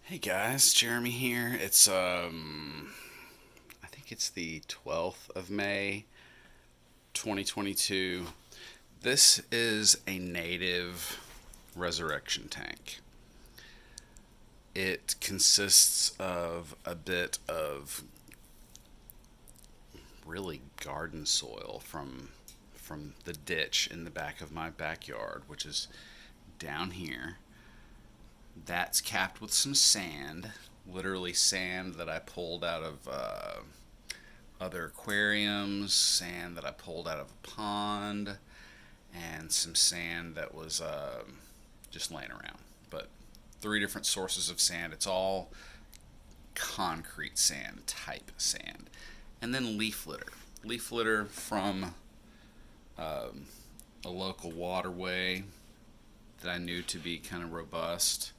Hey guys, Jeremy here. I think it's the 12th of May, 2022. This is a native resurrection tank. It consists of a bit of really garden soil from the ditch in the back of my backyard, which is down here. That's capped with some sand, literally sand that I pulled out of other aquariums, sand that I pulled out of a pond, and some sand that was just laying around. But three different sources of sand. It's all concrete sand type sand. And then leaf litter. Leaf litter from a local waterway that I knew to be kind of robust.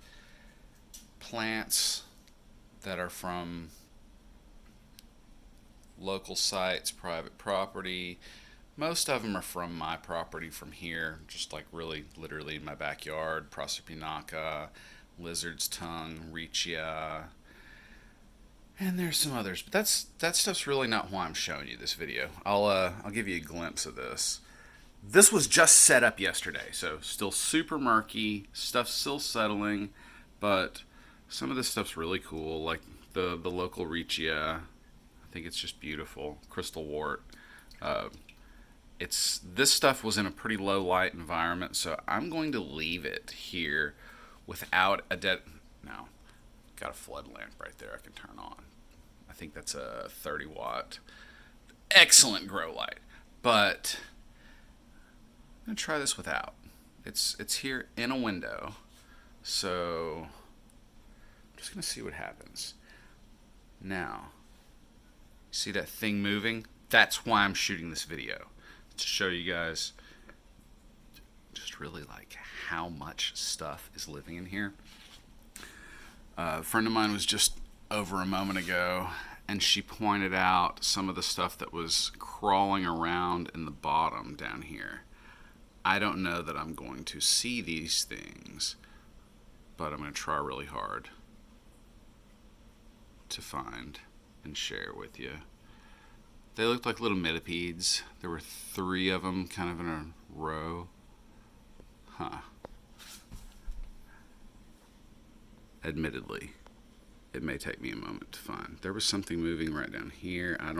Plants that are from local sites, private property. Most of them are from my property from here, just like really literally in my backyard. Proserpinaca, lizard's tongue, riccia, and there's some others. But that stuff's really not why I'm showing you this video. I'll give you a glimpse of this. This was just set up yesterday, so still super murky. Stuff's still settling, but some of this stuff's really cool, like the local riccia. I think it's just beautiful. Crystal wart. Uh, it's this stuff was in a pretty low light environment, so I'm going to leave it here without a dead. No, got a flood lamp right there I can turn on. I think that's a 30 watt. Excellent grow light, but I'm gonna try this without. It's here in a window, so I'm just gonna see what happens. Now, see that thing moving? That's why I'm shooting this video, to show you guys just really like how much stuff is living in here. A friend of mine was just over a moment ago, and she pointed out some of the stuff that was crawling around in the bottom down here. I don't know that I'm going to see these things, but I'm going to try really hard to find and share with you. They looked like little millipedes. There were three of them kind of in a row. Huh. Admittedly, it may take me a moment to find. There was something moving right down here. I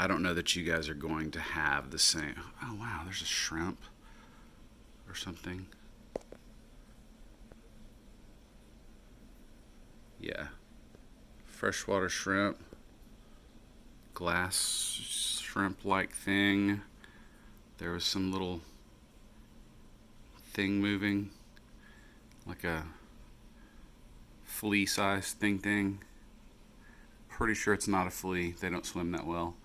don't know that you guys are going to have the same. Oh wow, there's a shrimp or something. Yeah. Freshwater shrimp. Glass shrimp like thing. There was some little thing moving, like a flea sized thing. Pretty sure it's not a flea. They don't swim that well.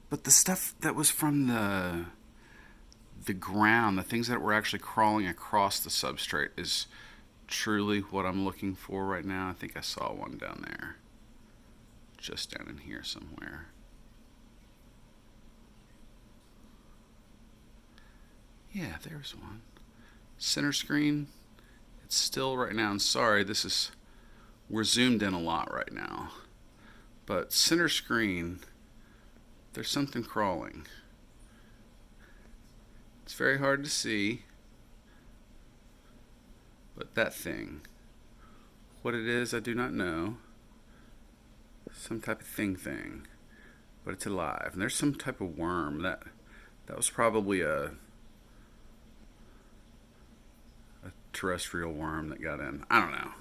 But the stuff that was from the ground, the things that were actually crawling across the substrate, is truly what I'm looking for right now. I think I saw one down there. Just down in here somewhere. Yeah, there's one. Center screen. It's still right now. I'm sorry, we're zoomed in a lot right now. But center screen, there's something crawling. It's very hard to see. But that thing, what it is, I do not know. Some type of thing. But it's alive. And there's some type of worm. That was probably a terrestrial worm that got in. I don't know.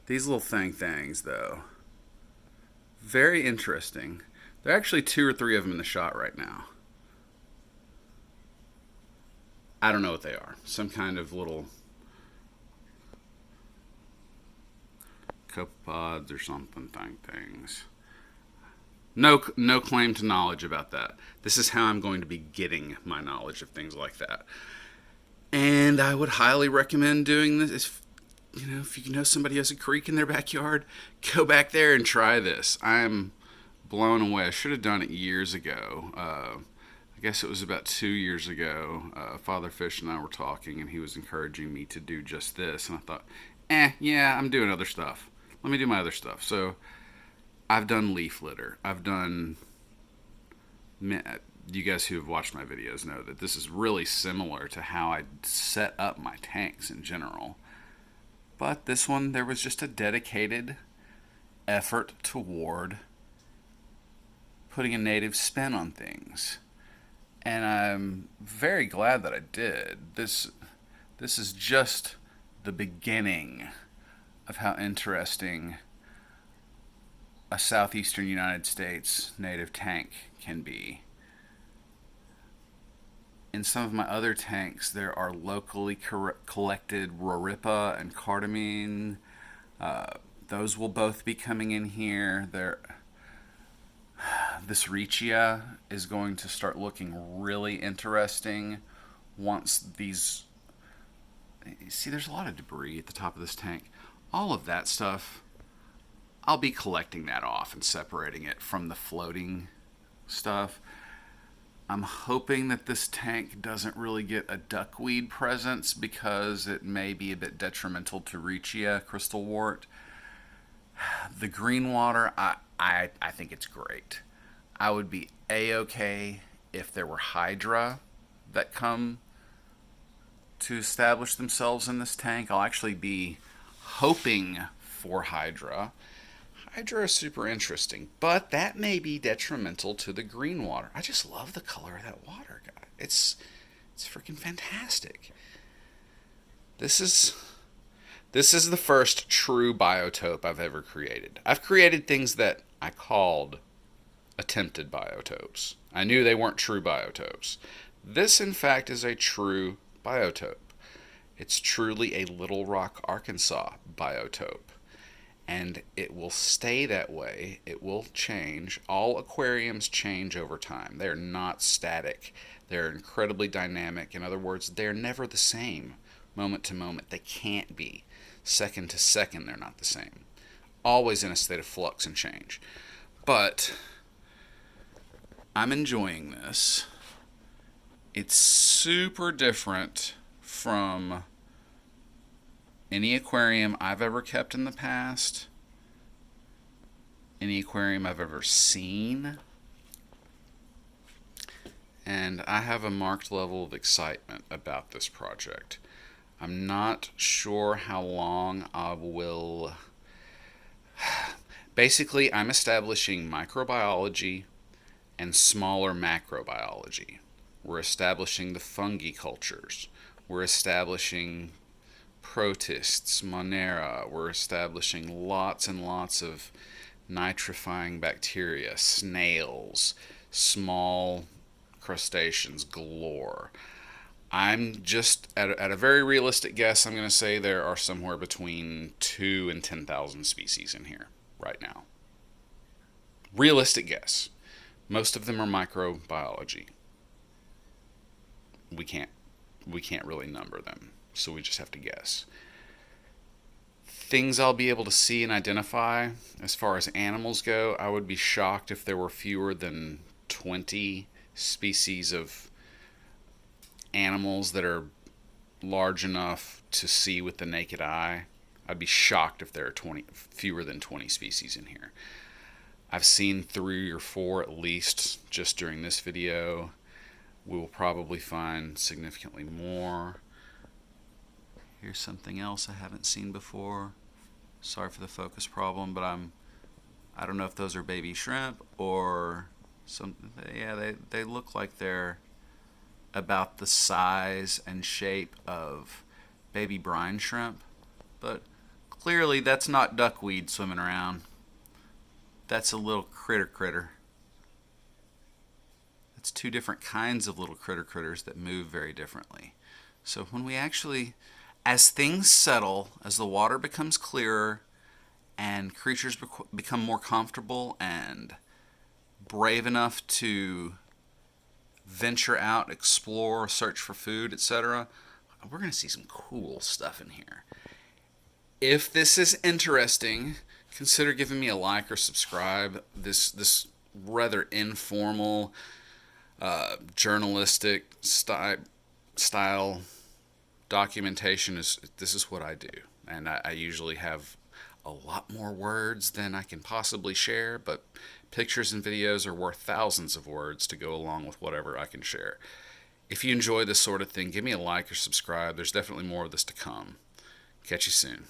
These little things, though, very interesting. There are actually two or three of them in the shot right now. I don't know what they are. Some kind of little copepods or something things. No claim to knowledge about that. This is how I'm going to be getting my knowledge of things like that. And I would highly recommend doing this. If you know somebody has a creek in their backyard, go back there and try this. I'm blown away. I should have done it years ago. I guess it was about 2 years ago. Father Fish and I were talking, and he was encouraging me to do just this. And I thought, Yeah, I'm doing other stuff. Let me do my other stuff. So I've done leaf litter. I've done. You guys who have watched my videos know that this is really similar to how I set up my tanks in general. But this one, there was just a dedicated effort toward putting a native spin on things. And I'm very glad that I did. This is just the beginning of how interesting a southeastern United States native tank can be. In some of my other tanks, there are locally collected roripa and cardamine. Those will both be coming in here. This riccia is going to start looking really interesting once these. See, there's a lot of debris at the top of this tank. All of that stuff, I'll be collecting that off and separating it from the floating stuff. I'm hoping that this tank doesn't really get a duckweed presence because it may be a bit detrimental to Riccia crystal wart. The green water, I think it's great. I would be a-okay if there were hydra that come to establish themselves in this tank. I'll actually be hoping for hydra. Hydra is super interesting, but that may be detrimental to the green water. I just love the color of that water, guy. It's freaking fantastic. This is the first true biotope I've ever created. I've created things that I called attempted biotopes. I knew they weren't true biotopes. This, in fact, is a true biotope. It's truly a Little Rock, Arkansas biotope. And it will stay that way. It will change. All aquariums change over time. They're not static. They're incredibly dynamic. In other words, they're never the same moment to moment. They can't be. Second to second, they're not the same. Always in a state of flux and change. But I'm enjoying this. It's super different from any aquarium I've ever kept in the past, any aquarium I've ever seen, and I have a marked level of excitement about this project. I'm not sure how long I will. Basically, I'm establishing microbiology and smaller macrobiology. We're establishing the fungi cultures. We're establishing protists, Monera. We're establishing lots and lots of nitrifying bacteria, snails, small crustaceans galore. I'm just, at a very realistic guess, I'm going to say there are somewhere between 2 and 10,000 species in here right now. Realistic guess. Most of them are microbiology. We can't really number them, so we just have to guess. Things I'll be able to see and identify as far as animals go, I would be shocked if there were fewer than 20 species of animals that are large enough to see with the naked eye. I'd be shocked if there are fewer than 20 species in here. I've seen 3 or 4 at least just during this video. We will probably find significantly more. Here's something else I haven't seen before. Sorry for the focus problem, but I don't know if those are baby shrimp or some. Yeah, they look like they're about the size and shape of baby brine shrimp, but clearly that's not duckweed swimming around. That's a little critter. It's 2 different kinds of little critters that move very differently. So when we actually, as things settle, as the water becomes clearer and creatures become more comfortable and brave enough to venture out, explore, search for food, etc., we're going to see some cool stuff in here. If this is interesting, consider giving me a like or subscribe. This rather informal, journalistic style documentation this is what I do. And I usually have a lot more words than I can possibly share, but pictures and videos are worth thousands of words to go along with whatever I can share. If you enjoy this sort of thing, give me a like or subscribe. There's definitely more of this to come. Catch you soon.